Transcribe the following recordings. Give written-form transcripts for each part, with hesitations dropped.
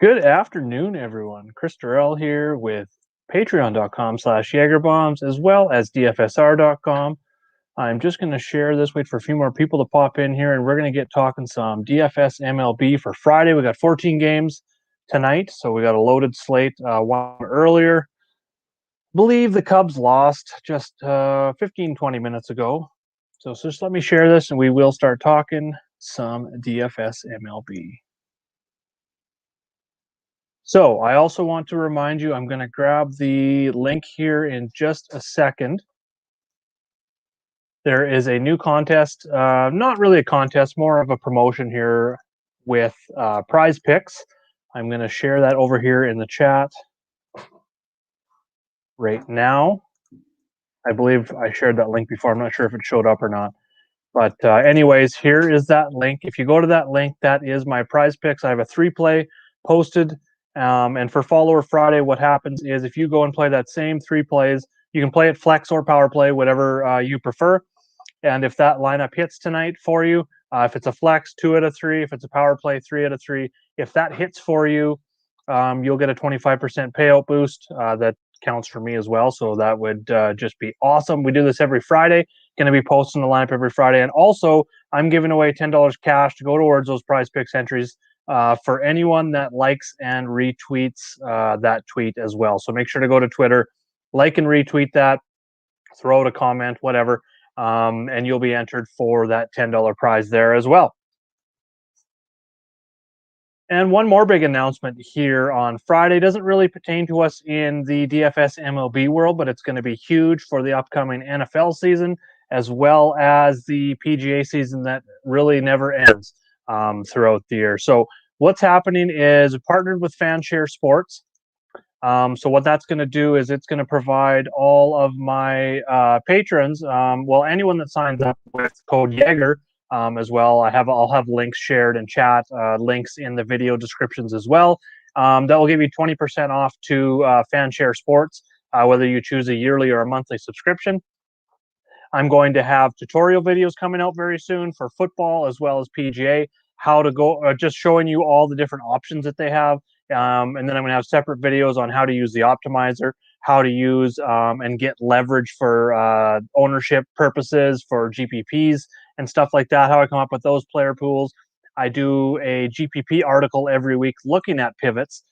Good afternoon, everyone. Chris Durrell here with patreon.com/Jagerbombs as well as DFSR.com. I'm just going to share this, wait for a few more people to pop in here, and we're going to get talking some DFS MLB for Friday. We got 14 games tonight, so we got a loaded slate. One earlier, believe the Cubs lost just 15, 20 minutes ago. So just let me share this, and we will start talking some DFS MLB. So I also want to remind you, I'm going to grab the link here in just a second. There is a new contest, not really a contest, more of a promotion here with PrizePicks. I'm going to share that over here in the chat right now. I believe I shared that link before. I'm not sure if it showed up or not. But anyways, here is that link. If you go to that link, that is my PrizePicks. I have a 3-play posted. And for Follower Friday, what happens is if you go and play that same 3 plays, you can play it flex or power play, whatever you prefer. And if that lineup hits tonight for you, if it's a flex, 2 out of 3. If it's a power play, 3 out of 3. If that hits for you, you'll get a 25% payout boost. That counts for me as well. So that would just be awesome. We do this every Friday. Going to be posting the lineup every Friday. And also, I'm giving away $10 cash to go towards those PrizePicks entries for anyone that likes and retweets that tweet as well. So make sure to go to Twitter, like and retweet that, throw out a comment, whatever, and you'll be entered for that $10 prize there as well. And one more big announcement here on Friday doesn't really pertain to us in the DFS MLB world, but it's going to be huge for the upcoming NFL season as well as the PGA season that really never ends throughout the year. So what's happening is partnered with Fanshare Sports. So what that's going to do is it's going to provide all of my patrons, anyone that signs up with code Jaeger as well. I'll have links shared in chat, links in the video descriptions as well. That will give you 20% off to Fanshare Sports, whether you choose a yearly or a monthly subscription. I'm going to have tutorial videos coming out very soon for football as well as PGA, how to go, just showing you all the different options that they have. And then I'm going to have separate videos on how to use the optimizer, how to use and get leverage for ownership purposes for GPPs and stuff like that, how I come up with those player pools. I do a GPP article every week looking at pivots.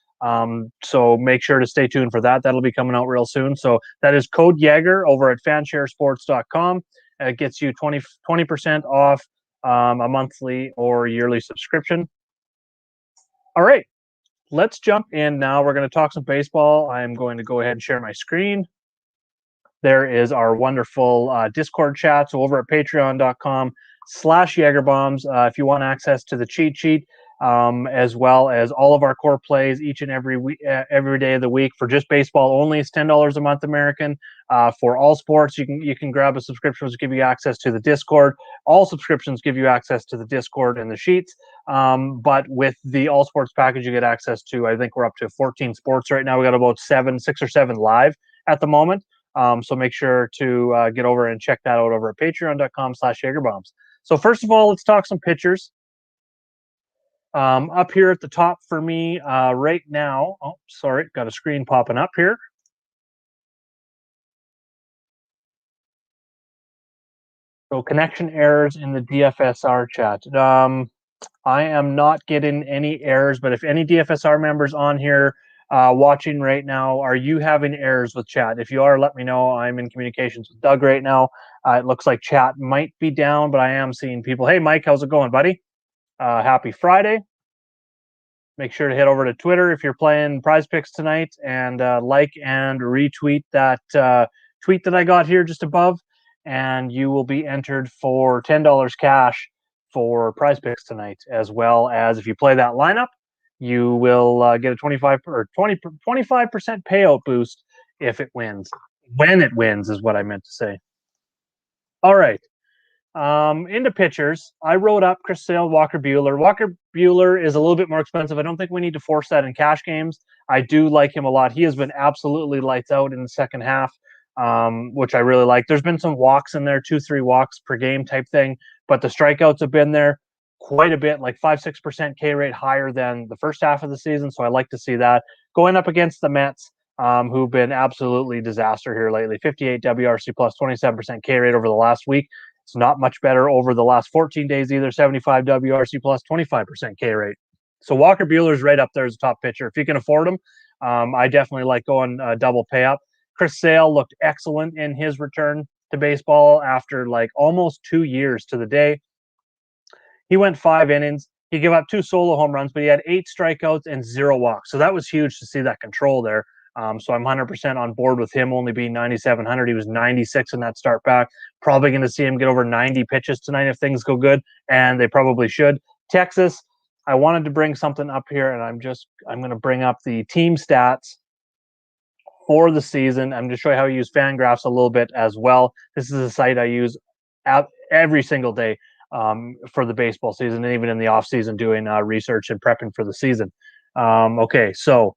So make sure to stay tuned for that. That'll be coming out real soon. So that is code Jaeger over at fansharesports.com. It gets you 20% off a monthly or yearly subscription. All right, let's jump in now. We're going to talk some baseball. I'm going to go ahead and share my screen. There is our wonderful Discord chat. So over at patreon.com/Jagerbombs, if you want access to the cheat sheet, as well as all of our core plays each and every week, every day of the week for just baseball only. It's $10 a month American. For all sports, you can grab a subscription, which give you access to the Discord. All subscriptions give you access to the Discord and the sheets. But with the all sports package, you get access to, I think we're up to 14 sports right now. We got about 6 or 7 live at the moment. So make sure to get over and check that out over at patreon.com/Jagerbombs. So first of all, let's talk some pitchers. Up here at the top for me right now. Oh, sorry, got a screen popping up here. So connection errors in the DFSR chat. I am not getting any errors, but if any DFSR members on here watching right now, are you having errors with chat? If you are, let me know. I'm in communications with Doug right now. It looks like chat might be down, but I am seeing people. Hey, Mike, how's it going, buddy? Happy Friday. Make sure to head over to Twitter if you're playing PrizePicks tonight and like and retweet that tweet that I got here just above, and you will be entered for $10 cash for PrizePicks tonight, as well as if you play that lineup, you will get a 25% payout boost if it wins. When it wins is what I meant to say. All right. Into pitchers, I wrote up Chris Sale, Walker Buehler. Walker Buehler is a little bit more expensive. I don't think we need to force that in cash games. I do like him a lot. He has been absolutely lights out in the second half, which I really like. There's been some walks in there, 2-3 walks per game type thing, but the strikeouts have been there. quite a bit, like 5-6% K rate higher than the first half of the season. So I like to see that. Going up against the Mets, who've been absolutely disaster here lately. 58 WRC plus, 27% K rate over the last week. It's not much better over the last 14 days either. 75 WRC plus, 25% K rate. So Walker Buehler's right up there as a top pitcher. If you can afford him, I definitely like going double pay up. Chris Sale looked excellent in his return to baseball after like almost 2 years to the day. He went 5 innings. He gave up 2 solo home runs, but he had 8 strikeouts and 0 walks. So that was huge to see that control there. So I'm 100% on board with him only being 9,700. He was 96 in that start back. Probably going to see him get over 90 pitches tonight if things go good, and they probably should. Texas, I wanted to bring something up here, and I'm going to bring up the team stats for the season. I'm going to show you how I use FanGraphs a little bit as well. This is a site I use every single day for the baseball season, and even in the off season doing research and prepping for the season. Okay, so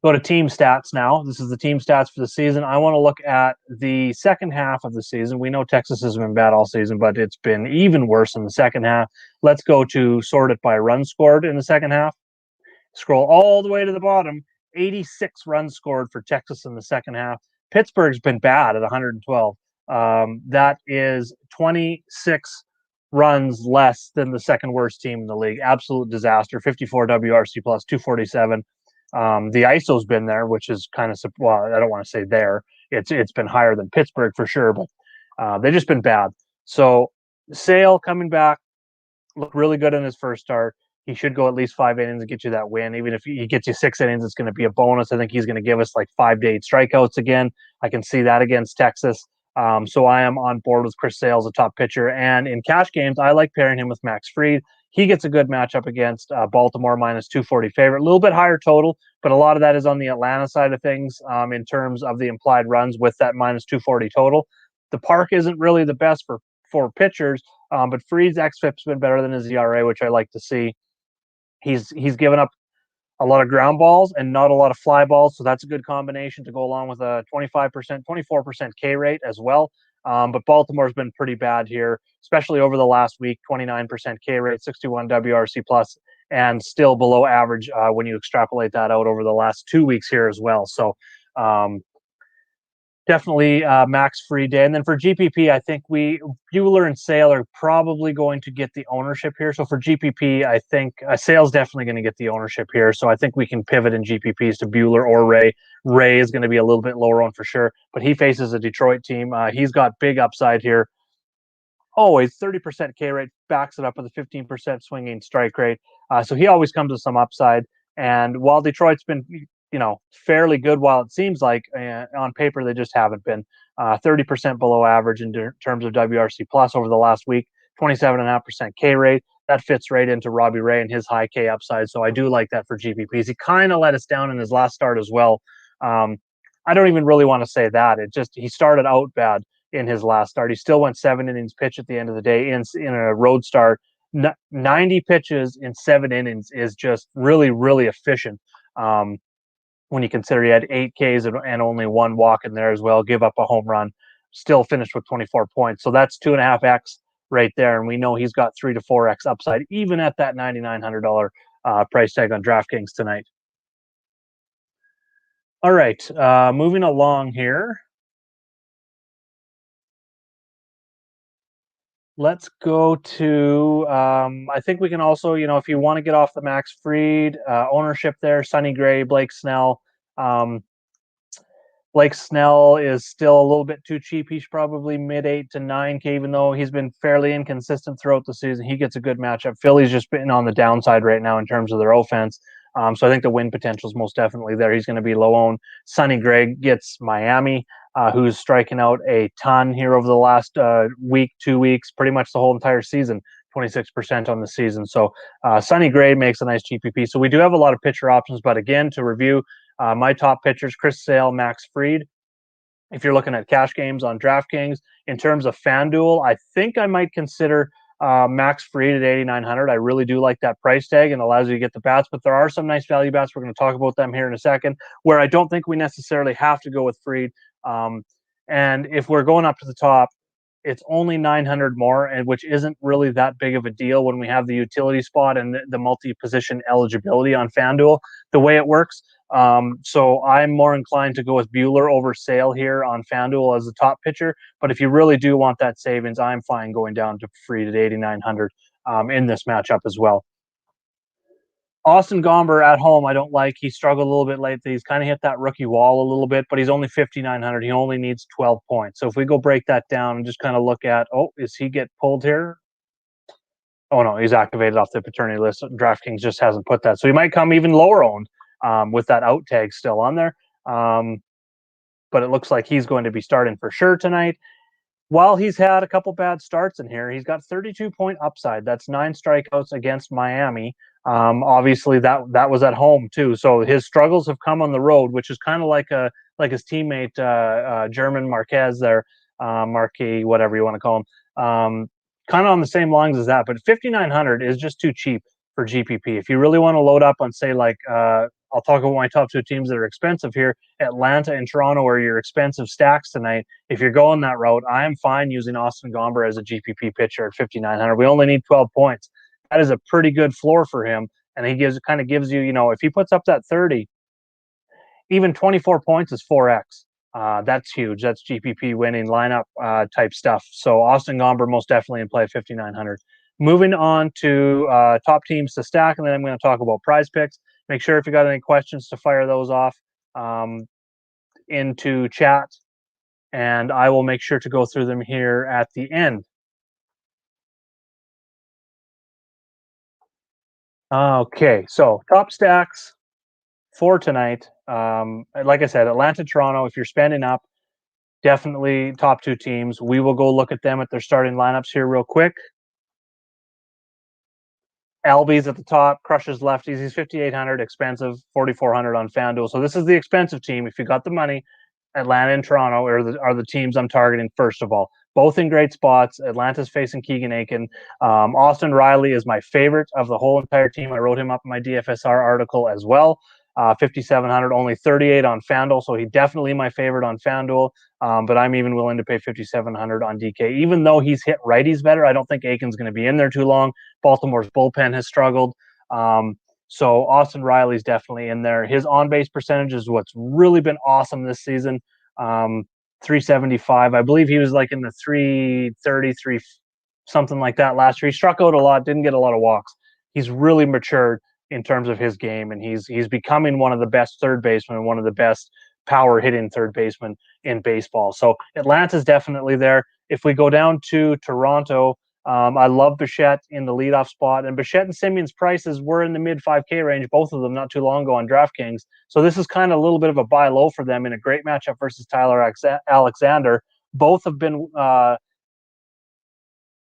go to team stats now. This is the team stats for the season. I want to look at the second half of the season. We know Texas has been bad all season, but it's been even worse in the second half. Let's go to sort it by runs scored in the second half. Scroll all the way to the bottom. 86 runs scored for Texas in the second half. Pittsburgh's been bad at 112. That is 26 runs less than the second worst team in the league. Absolute disaster. 54 WRC plus, 247. The ISO's been there, which is kind of, well, I don't want to say there. It's been higher than Pittsburgh for sure, but they've just been bad. So Sale coming back looked really good in his first start. He should go at least 5 innings and get you that win. Even if he gets you 6 innings, it's going to be a bonus. I think he's going to give us like 5 to 8 strikeouts again. I can see that against Texas. So I am on board with Chris Sale as a top pitcher. And in cash games, I like pairing him with Max Fried. He gets a good matchup against Baltimore, minus 240 favorite. A little bit higher total, but a lot of that is on the Atlanta side of things in terms of the implied runs with that minus 240 total. The park isn't really the best for pitchers, but Fried's xFIP's been better than his ERA, which I like to see. He's given up a lot of ground balls and not a lot of fly balls, so that's a good combination to go along with a 25%, 24% K rate as well. But Baltimore's been pretty bad here, especially over the last week. 29% K rate, 61 WRC plus, and still below average when you extrapolate that out over the last 2 weeks here as well. So definitely Max Fried day. And then for GPP, I think Buehler and Sale are probably going to get the ownership here. So for GPP, I think Sale's definitely going to get the ownership here. So I think we can pivot in GPPs to Buehler or Ray. Ray is going to be a little bit lower on for sure, but he faces a Detroit team. He's got big upside here. Always 30% K rate, backs it up with a 15% swinging strike rate. So he always comes with some upside. And while Detroit's been fairly good while it seems like on paper they just haven't been. 30% below average in terms of WRC plus over the last week, 27.5% K rate. That fits right into Robbie Ray and his high K upside. So I do like that for GPPs. He kind of let us down in his last start as well. I don't even really want to say that. He started out bad in his last start. He still went 7 innings pitch at the end of the day in a road start. 90 pitches in 7 innings is just really, really efficient. When you consider he had 8 Ks and only 1 walk in there as well, give up a home run, still finished with 24 points. So that's 2.5x right there. And we know he's got 3 to 4x upside, even at that $9,900 price tag on DraftKings tonight. All right, moving along here. Let's go to, I think we can also, if you want to get off the Max Fried ownership there, Sonny Gray, Blake Snell. Blake Snell is still a little bit too cheap. He's probably mid 8 to 9K, even though he's been fairly inconsistent throughout the season. He gets a good matchup. Philly's just been on the downside right now in terms of their offense. So I think the win potential is most definitely there. He's going to be low owned. Sonny Gray gets Miami, who's striking out a ton here over the last week, 2 weeks, pretty much the whole entire season, 26% on the season. So Sonny Gray makes a nice GPP. So we do have a lot of pitcher options, but again, to review, my top pitchers, Chris Sale, Max Fried. If you're looking at cash games on DraftKings, in terms of FanDuel, I think I might consider Max Fried at 8,900. I really do like that price tag and allows you to get the bats, but there are some nice value bats. We're going to talk about them here in a second, where I don't think we necessarily have to go with Fried. And if we're going up to the top, It's only 900 more, and which isn't really that big of a deal when we have the utility spot and the multi-position eligibility on FanDuel, the way it works. So I'm more inclined to go with Bueller over Sale here on FanDuel as the top pitcher. But if you really do want that savings, I'm fine going down to Fried at 8,900 in this matchup as well. Austin Gomber at home, I don't like. He struggled a little bit lately. He's kind of hit that rookie wall a little bit, but he's only 5,900. He only needs 12 points. So if we go break that down and just kind of look at, is he get pulled here? Oh, no, he's activated off the paternity list. DraftKings just hasn't put that. So he might come even lower owned with that out tag still on there. But it looks like he's going to be starting for sure tonight. While he's had a couple bad starts in here, he's got 32-point upside. That's 9 strikeouts against Miami. Obviously, that was at home too. So his struggles have come on the road, which is kind of like his teammate German Marquez there, Marquis, whatever you want to call him. Kind of on the same lines as that, but 5,900 is just too cheap for GPP. If you really want to load up on, say, like I'll talk about my top 2 teams that are expensive here, Atlanta and Toronto are your expensive stacks tonight. If you're going that route, I am fine using Austin Gomber as a GPP pitcher at 5,900. We only need 12 points. That is a pretty good floor for him. And he kind of gives you, if he puts up that 30, even 24 points is 4X. That's huge. That's GPP winning lineup type stuff. So Austin Gomber most definitely in play at 5,900. Moving on to top teams to stack, and then I'm going to talk about PrizePicks. Make sure if you got any questions to fire those off into chat, and I will make sure to go through them here at the end. Okay, so top stacks for tonight. Like I said, Atlanta, Toronto, if you're spending up, definitely top 2 teams. We will go look at them at their starting lineups here real quick. Albies at the top, crushes lefties. He's 5,800, expensive, 4,400 on FanDuel. So this is the expensive team. If you got the money, Atlanta and Toronto are the teams I'm targeting first of all. Both in great spots. Atlanta's facing Keegan Aiken. Austin Reilly is my favorite of the whole entire team. I wrote him up in my DFSR article as well. 5,700, only 38 on FanDuel, so he definitely my favorite on FanDuel. But I'm even willing to pay 5,700 on DK, even though he's hit righties better. I don't think Aiken's going to be in there too long. Baltimore's bullpen has struggled. So Austin Riley's definitely in there. His on-base percentage is what's really been awesome this season. 375. I believe he was like in the 333, something like that last year. He struck out a lot, didn't get a lot of walks. He's really matured in terms of his game, and he's becoming one of the best third basemen and one of the best power hitting third basemen in baseball. So Atlanta's definitely there. If we go down to Toronto, I love Bichette in the leadoff spot, and Bichette and Simeon's prices were in the mid 5K range, both of them not too long ago on DraftKings. So this is kind of a little bit of a buy low for them in a great matchup versus Tyler Alexander. Both have been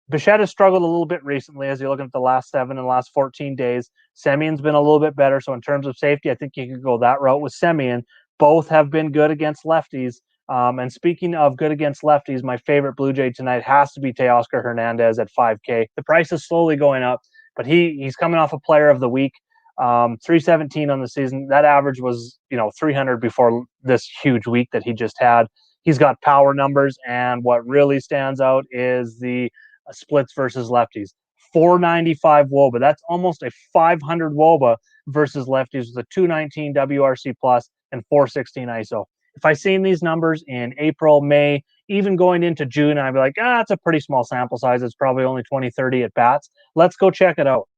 Bichette has struggled a little bit recently as you're looking at the last 7 and last 14 days. Simeon's been a little bit better. So in terms of safety, I think you could go that route with Simeon. Both have been good against lefties. And speaking of good against lefties, my favorite Blue Jay tonight has to be Oscar Hernandez at 5K. The price is slowly going up, but he's coming off a player of the week. 317 on the season. That average was 300 before this huge week that he just had. He's got power numbers, and what really stands out is the splits versus lefties. 495 WOBA. That's almost a 500 WOBA versus lefties with a 219 WRC plus and 416 ISO. If I seen these numbers in April, May, even going into June, I'd be like, it's a pretty small sample size. It's probably only 20, 30 at bats. Let's go check it out.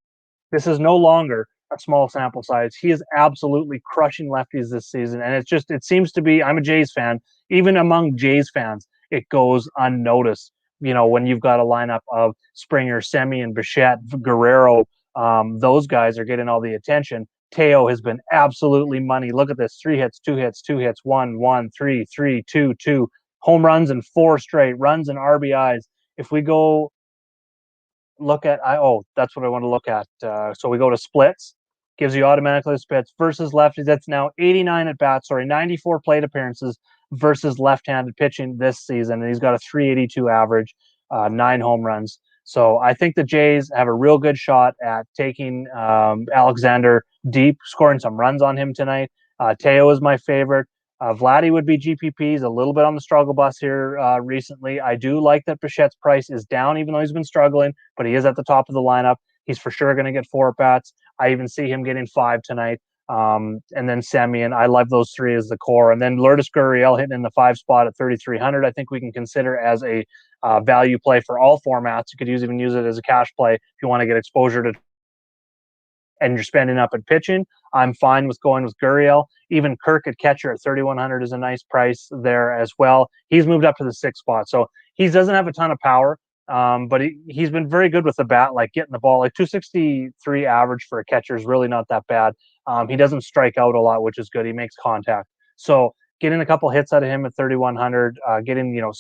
This is no longer a small sample size. He is absolutely crushing lefties this season. And it seems to be, I'm a Jays fan. Even among Jays fans, it goes unnoticed. When you've got a lineup of Springer, Semien, Bichette, Guerrero, those guys are getting all the attention. Teo has been absolutely money. Look at this: 3 hits, 2 hits, 2 hits, 1, 1, 3, 3, 2, 2. Home runs and 4 straight runs and RBIs. If we go look at, that's what I want to look at. So we go to splits, gives you automatically splits versus lefties. That's now 89 at bats, 94 plate appearances versus left-handed pitching this season. And he's got a 382 average, 9 home runs. So I think the Jays have a real good shot at taking Alexander deep, scoring some runs on him tonight. Teo is my favorite. Vladdy would be GPPs, a little bit on the struggle bus here recently. I do like that Bichette's price is down, even though he's been struggling, but he is at the top of the lineup. He's for sure going to get 4 at-bats. I even see him getting 5 tonight. And then Semien, I love those 3 as the core. And then Lourdes Gurriel hitting in the 5 spot at 3,300. I think we can consider as a value play for all formats. You could even use it as a cash play if you want to get exposure to and you're spending up at pitching. I'm fine with going with Gurriel. Even Kirk at catcher at 3,100 is a nice price there as well. He's moved up to the 6th spot. So he doesn't have a ton of power, but he's been very good with the bat, like getting the ball. Like 263 average for a catcher is really not that bad. He doesn't strike out a lot, which is good. He makes contact. So getting a couple hits out of him at 3,100, getting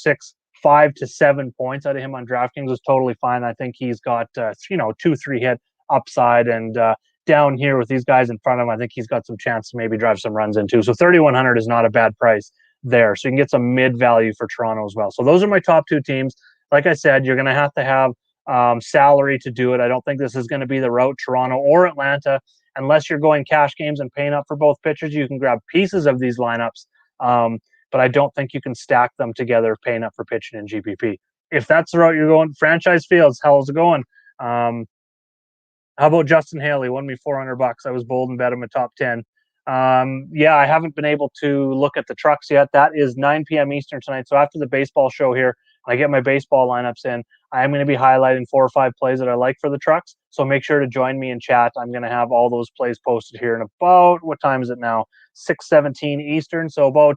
5 to 7 points out of him on DraftKings is totally fine. I think he's got 2-3 hit upside, and down here with these guys in front of him, I think he's got some chance to maybe drive some runs in too. So 3,100 is not a bad price there. So you can get some mid value for Toronto as well. So those are my top 2 teams. Like I said, you're going to have salary to do it. I don't think this is going to be the route, Toronto or Atlanta, unless you're going cash games and paying up for both pitchers. You can grab pieces of these lineups, but I don't think you can stack them together paying up for pitching in GPP. If that's the route you're going, franchise fields, how's it going? How about Justin Haley? Won me $400. I was bold and bet him a top 10. Yeah, I haven't been able to look at the trucks yet. That is 9 p.m. Eastern tonight. So after the baseball show here, when I get my baseball lineups in, I am going to be highlighting 4 or 5 plays that I like for the trucks. So make sure to join me in chat. I'm going to have all those plays posted here in about, what time is it now? 6:17 Eastern. So about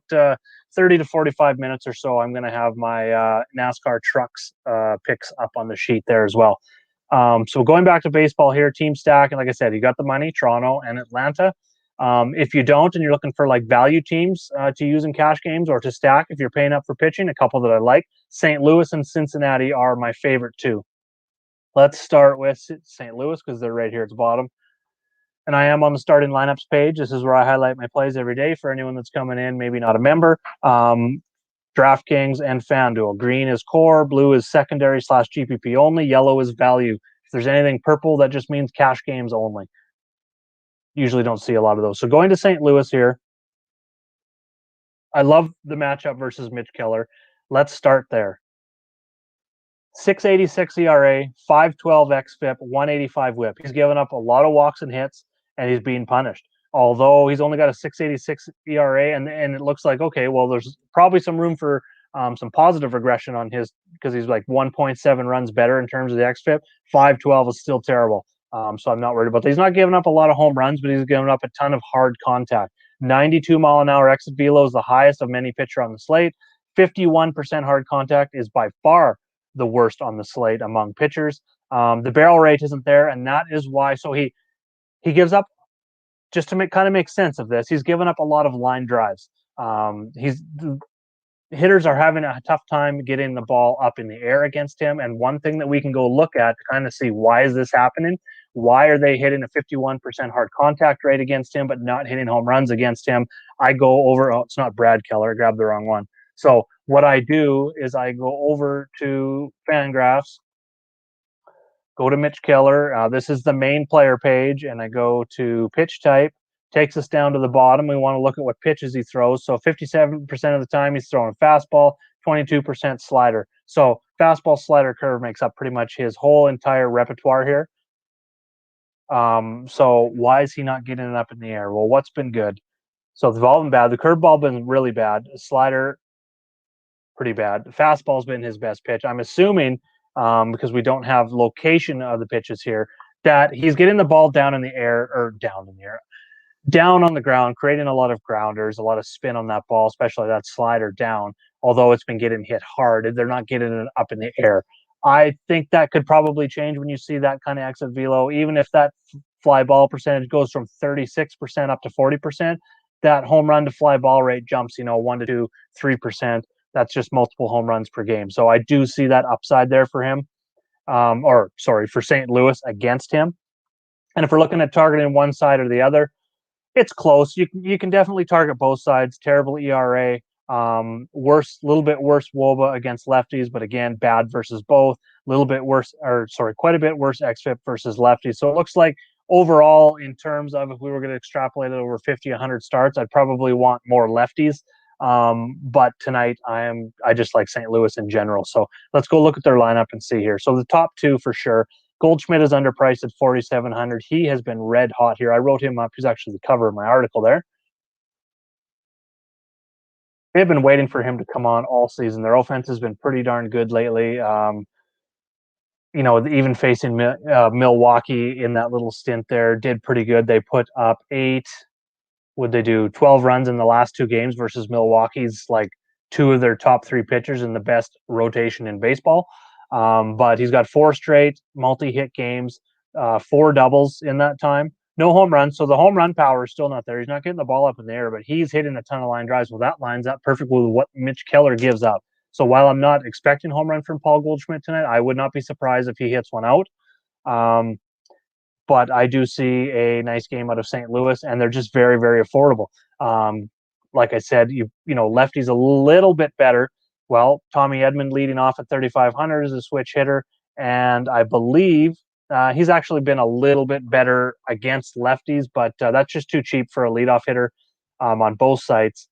30 to 45 minutes or so, I'm going to have my NASCAR trucks picks up on the sheet there as well. So going back to baseball here, team stack, and like I said, you got the money, Toronto and Atlanta. If you don't, and you're looking for like value teams to use in cash games or to stack, if you're paying up for pitching, a couple that I like, St. Louis and Cincinnati are my favorite too. Let's start with St. Louis because they're right here at the bottom. And I am on the starting lineups page. This is where I highlight my plays every day for anyone that's coming in, maybe not a member. DraftKings and FanDuel. Green is core, blue is secondary / GPP only, yellow is value. If there's anything purple, that just means cash games only. Usually don't see a lot of those. So going to St. Louis here, I love the matchup versus Mitch Keller. Let's start there. 6.86 ERA, 5.12 xFIP, 185 WHIP. He's given up a lot of walks and hits, and he's being punished. Although he's only got a 6.86 ERA, and it looks like, okay, well, there's probably some room for some positive regression on his, because he's like 1.7 runs better in terms of the xFIP. 5.12 is still terrible. So I'm not worried about that. He's not giving up a lot of home runs, but he's giving up a ton of hard contact. 92 mile an hour exit velo is the highest of any pitcher on the slate. 51% hard contact is by far the worst on the slate among pitchers. The barrel rate isn't there, and that is why. So he gives up, just to kind of make sense of this, he's given up a lot of line drives. Hitters are having a tough time getting the ball up in the air against him. And one thing that we can go look at to kind of see why is this happening? Why are they hitting a 51% hard contact rate against him, but not hitting home runs against him? I go over, it's not Brad Keller, I grabbed the wrong one. So what I do is I go over to Fangraphs, go to Mitch Keller. This is the main player page, and I go to pitch type. Takes us down to the bottom. We want to look at what pitches he throws. So 57% of the time he's throwing fastball, 22% slider. So fastball slider curve makes up pretty much his whole entire repertoire here. So why is he not getting it up in the air? Well, what's been good? So they've all been bad. The curveball been really bad. Slider, pretty bad. The fastball's been his best pitch. I'm assuming, because we don't have location of the pitches here, that he's getting the ball down in the air, or down on the ground, creating a lot of grounders, a lot of spin on that ball, especially that slider down. Although it's been getting hit hard, they're not getting it up in the air. I think that could probably change when you see that kind of exit velo. Even if that fly ball percentage goes from 36% up to 40%, that home run to fly ball rate jumps, 1 to 2, 3%. That's just multiple home runs per game. So I do see that upside there for him, for St. Louis against him. And if we're looking at targeting one side or the other, it's close. You can definitely target both sides. Terrible ERA, little bit worse WOBA against lefties, but again, bad versus both. Quite a bit worse xFIP versus lefties. So it looks like overall, in terms of if we were going to extrapolate it over 50, 100 starts, I'd probably want more lefties. But tonight I just like St. Louis in general. So let's go look at their lineup and see here. So the top two for sure. Goldschmidt is underpriced at 4,700. He has been red hot here. I wrote him up. He's actually the cover of my article there. They've been waiting for him to come on all season. Their offense has been pretty darn good lately. Even facing Milwaukee in that little stint there, did pretty good. They put up 12 runs in the last two games versus Milwaukee's like two of their top three pitchers in the best rotation in baseball. But he's got four straight multi-hit games, four doubles in that time. No home runs, so the home run power is still not there. He's not getting the ball up in the air, but he's hitting a ton of line drives. Well, that lines up perfectly with what Mitch Keller gives up. So while I'm not expecting home run from Paul Goldschmidt tonight, I would not be surprised if he hits one out. But I do see a nice game out of St. Louis, and they're just very, very affordable. Like I said, lefty's a little bit better. Well, Tommy Edman leading off at 3,500 as a switch hitter, and I believe he's actually been a little bit better against lefties, but that's just too cheap for a leadoff hitter on both sides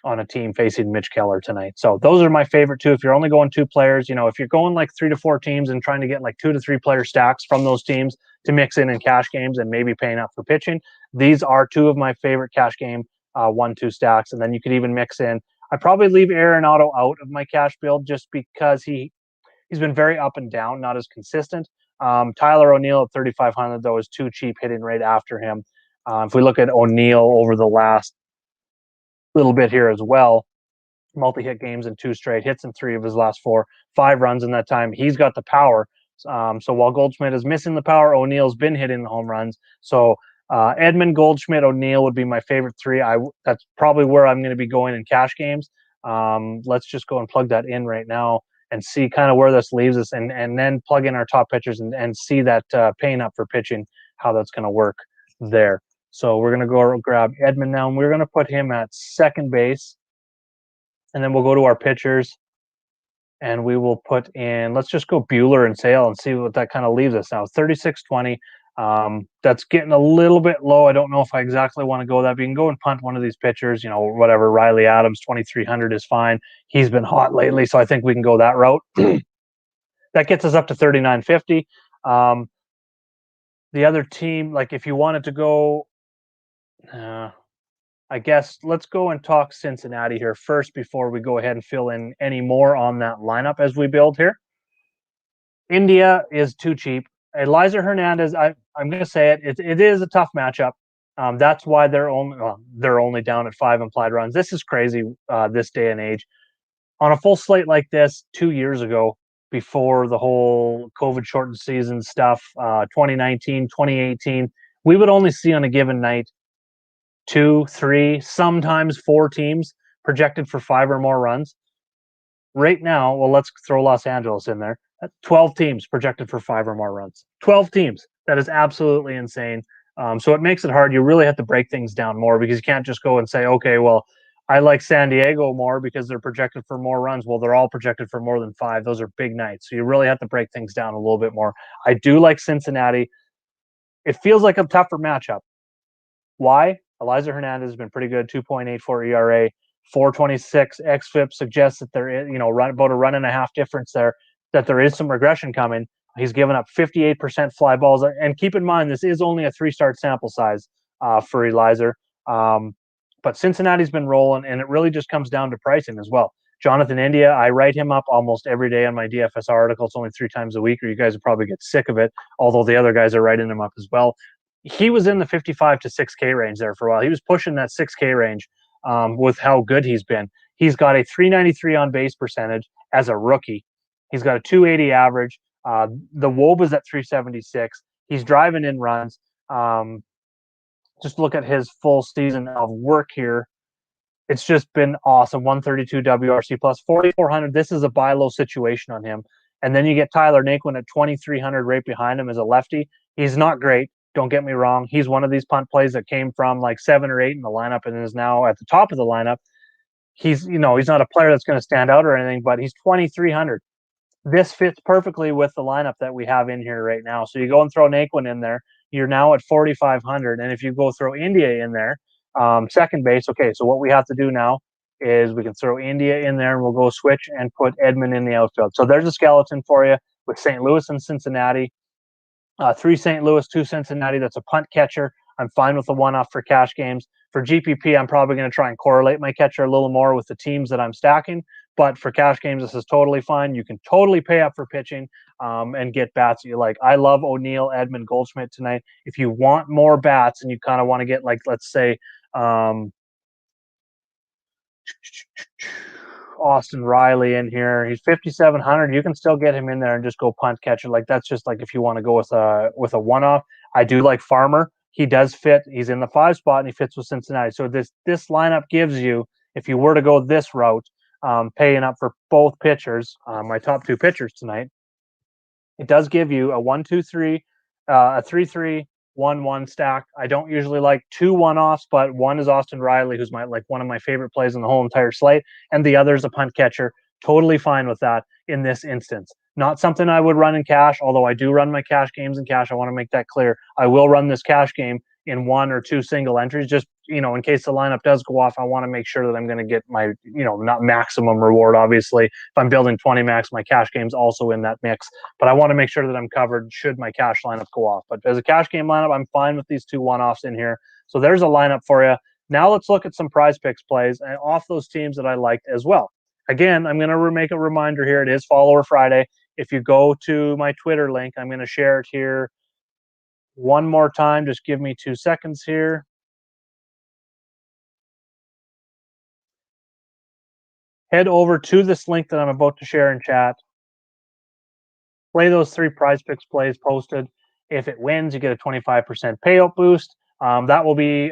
on a team facing Mitch Keller tonight. So those are my favorite two. If you're only going two players, if you're going like 3 to 4 teams and trying to get like 2 to 3 player stacks from those teams to mix in cash games and maybe paying up for pitching, these are two of my favorite cash game 1-2 stacks. And then you could even mix in. I probably leave Arenado out of my cash build just because he's been very up and down, not as consistent. Tyler O'Neill at 3,500 though is too cheap, hitting right after him. If we look at O'Neill over the last little bit here as well, multi-hit games in 2 straight, hits in 3 of his last 4, 5 runs in that time. He's got the power. So while Goldschmidt is missing the power, O'Neill's been hitting the home runs. So Edman, Goldschmidt, O'Neill would be my favorite 3. That's probably where I'm going to be going in cash games. Let's just go and plug that in right now and see kind of where this leaves us, and then plug in our top pitchers and see that paying up for pitching, how that's going to work there. So we're going to go grab Edman now, and we're going to put him at second base. And then we'll go to our pitchers, and we will put in, let's just go Buehler and Sale and see what that kind of leaves us now. 36-20. That's getting a little bit low. I don't know if I exactly want to go that. We can go and punt one of these pitchers, whatever. Reilly Adams, 2,300 is fine. He's been hot lately, so I think we can go that route. That gets us up to 39.50. The other team, like if you wanted to go, I guess let's go and talk Cincinnati here first before we go ahead and fill in any more on that lineup as we build here. India is too cheap. Oscar Hernandez, I'm going to say it is a tough matchup. That's why they're only down at 5 implied runs. This is crazy this day and age. On a full slate like this 2 years ago, before the whole COVID shortened season stuff, 2019, 2018, we would only see on a given night 2, 3, sometimes 4 teams projected for 5 or more runs. Right now, well, let's throw Los Angeles in there. 12 teams projected for 5 or more runs. 12 teams. That is absolutely insane. So it makes it hard. You really have to break things down more, because you can't just go and say, okay, well, I like San Diego more because they're projected for more runs. Well, they're all projected for more than 5. Those are big nights. So you really have to break things down a little bit more. I do like Cincinnati. It feels like a tougher matchup. Why? Oscar Hernandez has been pretty good, 2.84 ERA, 426 xFIP suggests that there is, about a run and a half difference there, that there is some regression coming. He's given up 58% fly balls. And keep in mind, this is only a 3-start sample size for Eliezer. But Cincinnati's been rolling, and it really just comes down to pricing as well. Jonathan India, I write him up almost every day on my DFS article. It's only 3 times a week, or you guys will probably get sick of it, although the other guys are writing him up as well. He was in the 55 to 6K range there for a while. He was pushing that 6K range with how good he's been. He's got a 393 on base percentage as a rookie. He's got a 280 average. The WOB is at 376. He's driving in runs. Just look at his full season of work here. It's just been awesome. 132 WRC plus, 4,400. This is a buy low situation on him. And then you get Tyler Naquin at 2,300 right behind him as a lefty. He's not great. Don't get me wrong. He's one of these punt plays that came from like 7 or 8 in the lineup and is now at the top of the lineup. He's not a player that's going to stand out or anything, but he's 2,300. This fits perfectly with the lineup that we have in here right now. So you go and throw Naquin in there. you're now at 4,500. And if you go throw India in there, second base, okay, so what we have to do now is we can throw India in there and we'll go switch and put Edman in the outfield. So there's a skeleton for you with St. Louis and Cincinnati. 3 St. Louis, 2 Cincinnati. That's a punt catcher. I'm fine with the one-off for cash games. For GPP, I'm probably going to try and correlate my catcher a little more with the teams that I'm stacking. But for cash games, this is totally fine. You can totally pay up for pitching and get bats that you like. I love O'Neill, Edman, Goldschmidt tonight. If you want more bats and you kind of want to get, like, let's say, Austin Reilly in here. He's 5,700. You can still get him in there and just go punt catcher. Like, that's just like if you want to go with a one-off. I do like Farmer. He does fit. He's in the 5 spot and he fits with Cincinnati. So this lineup gives you, if you were to go this route, paying up for both pitchers, my top 2 pitchers tonight, it does give you a 1-2-3, a 3-3, 1-1 stack. I don't usually like 2 one-offs, but one is Austin Reilly, who's one of my favorite plays in the whole entire slate, and the other is a punt catcher. Totally fine with that in this instance. Not something I would run in cash, although I do run my cash games in cash. I want to make that clear. I will run this cash game in 1 or 2 single entries, just, in case the lineup does go off. I want to make sure that I'm going to get my, not maximum reward, obviously. If I'm building 20 max, my cash game's also in that mix, but I want to make sure that I'm covered should my cash lineup go off. But as a cash game lineup, I'm fine with these 2 one-offs in here. So there's a lineup for you. Now let's look at some PrizePicks plays and off those teams that I liked as well. Again, I'm going to make a reminder here. It is Follower Friday. If you go to my Twitter link, I'm going to share it here one more time. Just give me 2 seconds here. Head over to this link that I'm about to share in chat. Play those 3 PrizePicks plays posted. If it wins, you get a 25% payout boost. That will be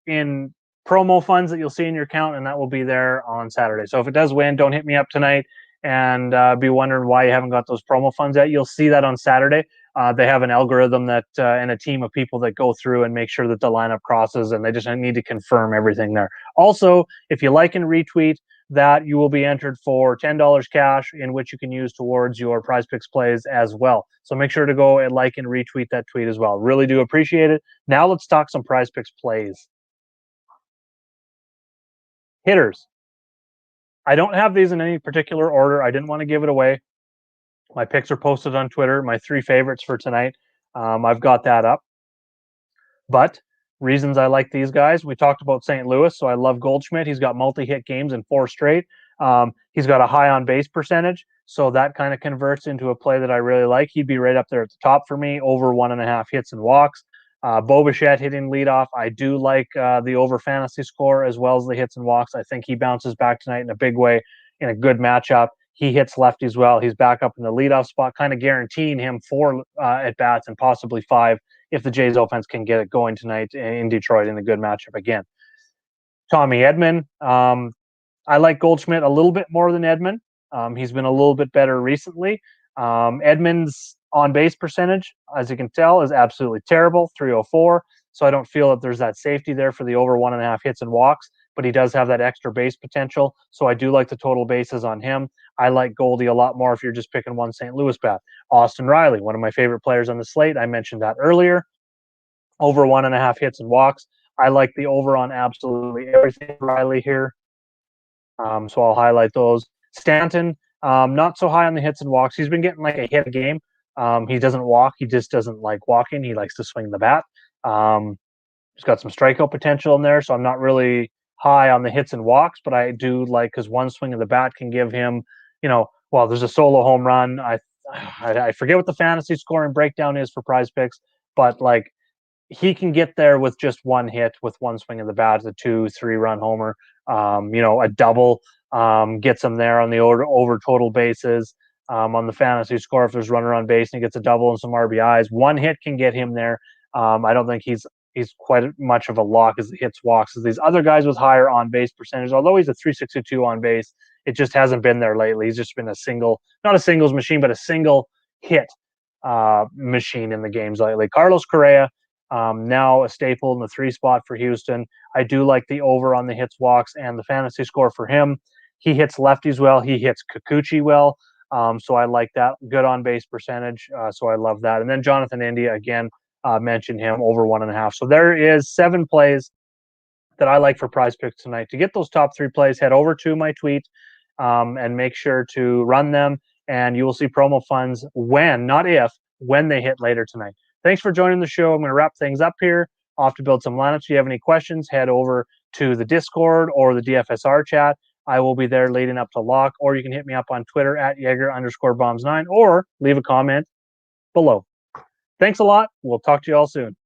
in promo funds that you'll see in your account, and that will be there on Saturday. So if it does win, don't hit me up tonight and be wondering why you haven't got those promo funds yet. You'll see that on Saturday. They have an algorithm that and a team of people that go through and make sure that the lineup crosses, and they just need to confirm everything there. Also, if you like and retweet that, you will be entered for $10 cash, in which you can use towards your PrizePicks plays as well. So make sure to go and like and retweet that tweet as well. Really do appreciate it. Now let's talk some PrizePicks plays. Hitters. I don't have these in any particular order. I didn't want to give it away. My picks are posted on Twitter. My 3 favorites for tonight. I've got that up. But reasons I like these guys, we talked about St. Louis, so I love Goldschmidt. He's got multi-hit games in 4 straight. He's got a high on-base percentage, so that kind of converts into a play that I really like. He'd be right up there at the top for me, over 1.5 hits and walks. Bo Bichette hitting leadoff. I do like the over fantasy score as well as the hits and walks. I think he bounces back tonight in a big way in a good matchup. He hits lefties well. He's back up in the leadoff spot, kind of guaranteeing him 4 at-bats and possibly 5 if the Jays offense can get it going tonight in Detroit in a good matchup again. Tommy Edman. I like Goldschmidt a little bit more than Edman. He's been a little bit better recently. Edman's on-base percentage, as you can tell, is absolutely terrible, 304. So I don't feel that there's that safety there for the over 1.5 hits and walks, but he does have that extra base potential. So I do like the total bases on him. I like Goldie a lot more if you're just picking one St. Louis bat. Austin Reilly, one of my favorite players on the slate. I mentioned that earlier. Over 1.5 hits and walks. I like the over on absolutely everything Reilly here. So I'll highlight those. Stanton, not so high on the hits and walks. He's been getting like a hit a game. He doesn't walk. He just doesn't like walking. He likes to swing the bat. He's got some strikeout potential in there, so I'm not really high on the hits and walks, but I do like, because one swing of the bat can give him, there's a solo home run. I forget what the fantasy scoring breakdown is for PrizePicks, but like he can get there with just one hit, with one swing of the bat, a 2-3 run homer. A double gets him there on the over total bases. On the fantasy score, if there's runner on base and he gets a double and some RBIs, one hit can get him there. I don't think he's quite much of a lock as the hits walks as these other guys with higher on base percentage. Although he's a 362 on base, it just hasn't been there lately. He's just been not a singles machine, but a single hit machine in the games lately. Carlos Correa, now a staple in the 3 spot for Houston. I do like the over on the hits walks and the fantasy score for him. He hits lefties well. He hits Kikuchi well. So I like that. Good on base percentage. So I love that. And then Jonathan India, again, mention him over 1.5. So there is 7 plays that I like for PrizePicks tonight. To get those top 3 plays, head over to my tweet and make sure to run them, and you will see promo funds when, not if, when they hit later tonight. Thanks for joining the show. I'm going to wrap things up here. Off to build some lineups. If you have any questions, head over to the Discord or the DFSR chat. I will be there leading up to lock, or you can hit me up on Twitter at Jaeger_bombs9, or leave a comment below. Thanks a lot. We'll talk to you all soon.